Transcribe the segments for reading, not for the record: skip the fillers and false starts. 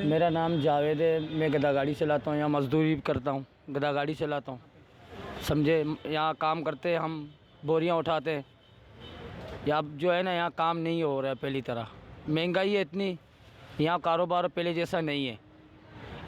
मेरा नाम जावेद है। मैं गधा गाड़ी चलाता हूँ, यहाँ मज़दूरी करता हूँ, गधा गाड़ी चलाता हूँ। समझे, यहाँ काम करते हैं, हम बोरियाँ उठाते हैं। यहाँ जो है ना, यहाँ काम नहीं हो रहा है पहली तरह। महंगाई है इतनी, यहाँ कारोबार पहले जैसा नहीं है।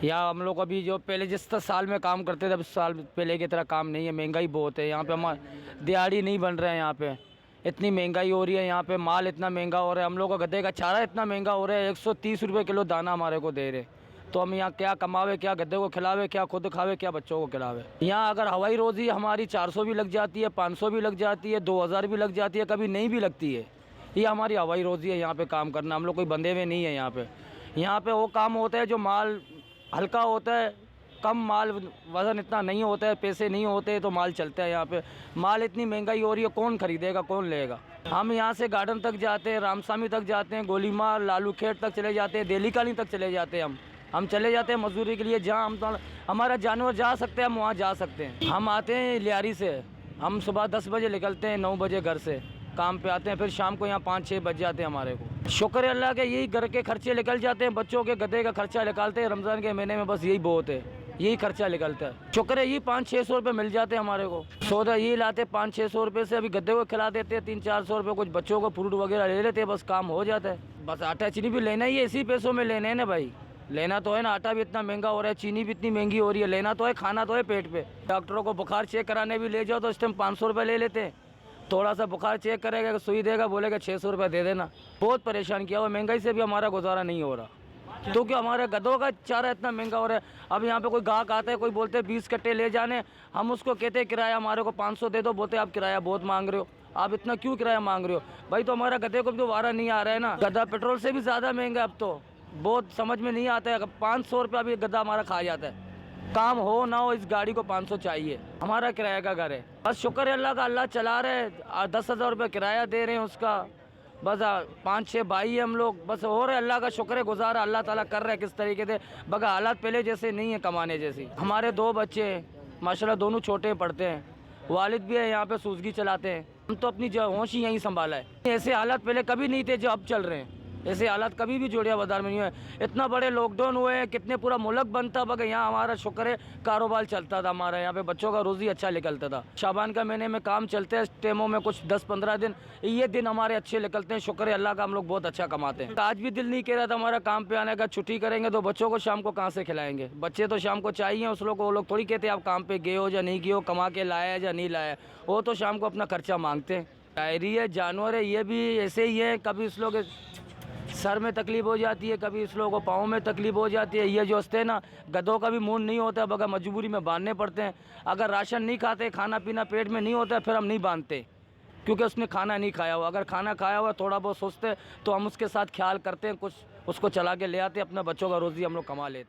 यहाँ हम लोग अभी जो पहले जिस तरह साल में काम करते थे, अब साल पहले की तरह काम नहीं है। महंगाई बहुत है यहाँ पे, हमारे दिहाड़ी नहीं बन रहे हैं यहाँ पे। इतनी महंगाई हो रही है यहाँ पे, माल इतना महंगा हो रहा है। हम लोग का गधे का चारा इतना महंगा हो रहा है, 130 रुपये किलो दाना हमारे को दे रहे। तो हम यहाँ क्या कमावे, क्या गधे को खिलावे, क्या खुद खावे, क्या बच्चों को खिलावे। यहाँ अगर हवाई रोज़ी हमारी 400 भी लग जाती है, 500 भी लग जाती है, 2000 भी लग जाती है, कभी नहीं भी लगती है। ये हमारी हवाई रोज़ी है यहाँ पे काम करना। हम लोग कोई बंधे हुए नहीं है यहाँ पे। यहाँ पे वो काम होता है जो माल हल्का होता है, कम माल, वज़न इतना नहीं होता है, पैसे नहीं होते तो माल चलता है यहाँ पे। माल इतनी महंगाई हो रही है, कौन खरीदेगा, कौन लेगा। हम यहाँ से गार्डन तक जाते हैं, रामसामी तक जाते हैं, गोलीमार, लालू खेत तक चले जाते हैं, दिल्ली काली तक चले जाते हैं। हम चले जाते हैं मजदूरी के लिए। जहाँ हम तो हमारा जानवर जा सकते हैं, हम वहाँ जा सकते हैं। हम आते हैं लियारी से, हम सुबह 10 बजे निकलते हैं, 9 बजे घर से काम पे आते हैं, फिर शाम को यहाँ 5-6 बज जाते हैं हमारे को। शुक्र है अल्लाह के, यही घर के खर्चे निकल जाते हैं। बच्चों के गधे का खर्चा निकालते हैं रमज़ान के महीने में, बस यही बहुत है, यही खर्चा निकलता है। शुक्र है, यही 500-600 रुपये मिल जाते हैं हमारे को। सौदा यही लाते 500-600 रुपये से, अभी गधे को खिला देते हैं 300-400 रुपये, कुछ बच्चों को फ्रूट वगैरह ले लेते हैं, बस काम हो जाता है। बस आटा चीनी भी लेना ही है, इसी पैसों में लेने हैं ना भाई। लेना तो है ना, आटा भी इतना महंगा हो रहा है, चीनी भी इतनी महंगी हो रही है। लेना तो है, खाना तो है पेट पे। डॉक्टरों को बुखार चेक कराने भी ले जाओ तो इस टाइम 500 रुपये ले लेते हैं। थोड़ा सा बुखार चेक करेगा, सुई देगा, बोलेगा 600 रुपये दे देना। बहुत परेशान किया हुआ, महंगाई से भी हमारा गुजारा नहीं हो रहा, क्योंकि हमारे गधों का चारा इतना महंगा हो रहा है। अब यहाँ पे कोई गाहक आता है, कोई बोलते हैं 20 कट्टे ले जाने, हम उसको कहते हैं किराया हमारे को 500 दे दो, बोलते आप किराया बहुत मांग रहे हो, आप इतना क्यों किराया मांग रहे हो भाई। तो हमारा गधे को भी तो वारा नहीं आ रहा है ना। गधा पेट्रोल से भी ज़्यादा महंगा अब तो, बहुत समझ में नहीं आता है। 500 रुपये अभी गधा हमारा खा जाता है। काम हो ना हो, इस गाड़ी को 500 चाहिए। हमारा किराया का घर है, बस शुक्र है अल्लाह का, अल्लाह चला रहे। 10,000 रुपये किराया दे रहे हैं उसका, बस 5-6 भाई है हम लोग, बस हो रहे। अल्लाह का शुक्र है, गुजारा अल्लाह ताला कर रहे हैं किस तरीके से। बगा हालात पहले जैसे नहीं है कमाने जैसी। हमारे 2 बच्चे हैं माशाल्लाह, दोनों छोटे पढ़ते हैं। वालिद भी है यहाँ पे, सूजगी चलाते हैं। हम तो अपनी होश ही यहीं संभाला है। ऐसे हालात पहले कभी नहीं थे जो अब चल रहे हैं। ऐसे हालात कभी भी जोड़िया बाजार में नहीं हुए। इतना बड़े लॉकडाउन हुए हैं, कितने पूरा मुल्क बनता, बगैर यहाँ हमारा शुक्र है कारोबार चलता था। हमारा यहाँ पे बच्चों का रोज़ी अच्छा निकलता था। शाबान का महीने में काम चलते हैं, टेमों में कुछ 10-15 दिन, ये दिन हमारे अच्छे निकलते हैं। शुक्र है अल्लाह का, हम लोग बहुत अच्छा कमाते हैं। आज भी दिल नहीं कह रहा था हमारा काम पे आने का। छुट्टी करेंगे तो बच्चों को शाम को कहाँ से खिलाएंगे। बच्चे तो शाम को चाहिए उस लोग को। वो लोग थोड़ी कहते आप काम पे गए हो या नहीं गए हो, कमा के लाया या नहीं लाया। वो तो शाम को अपना खर्चा मांगते हैं। डायरी है, जानवर है, ये भी ऐसे ही है। कभी इस लोग सर में तकलीफ हो जाती है, कभी इस लोगों को पाँव में तकलीफ हो जाती है। ये जो हंसते हैं ना, गधों का भी मूड नहीं होता है, बगैर मजबूरी में बांधने पड़ते हैं। अगर राशन नहीं खाते, खाना पीना पेट में नहीं होता है, फिर हम नहीं बांधते, क्योंकि उसने खाना नहीं खाया हुआ। अगर खाना खाया हुआ, थोड़ा बहुत सोचते तो हम उसके साथ ख्याल करते हैं, कुछ उसको चला के ले आते, अपना बच्चों का रोज़ी हम लोग कमा लेते हैं।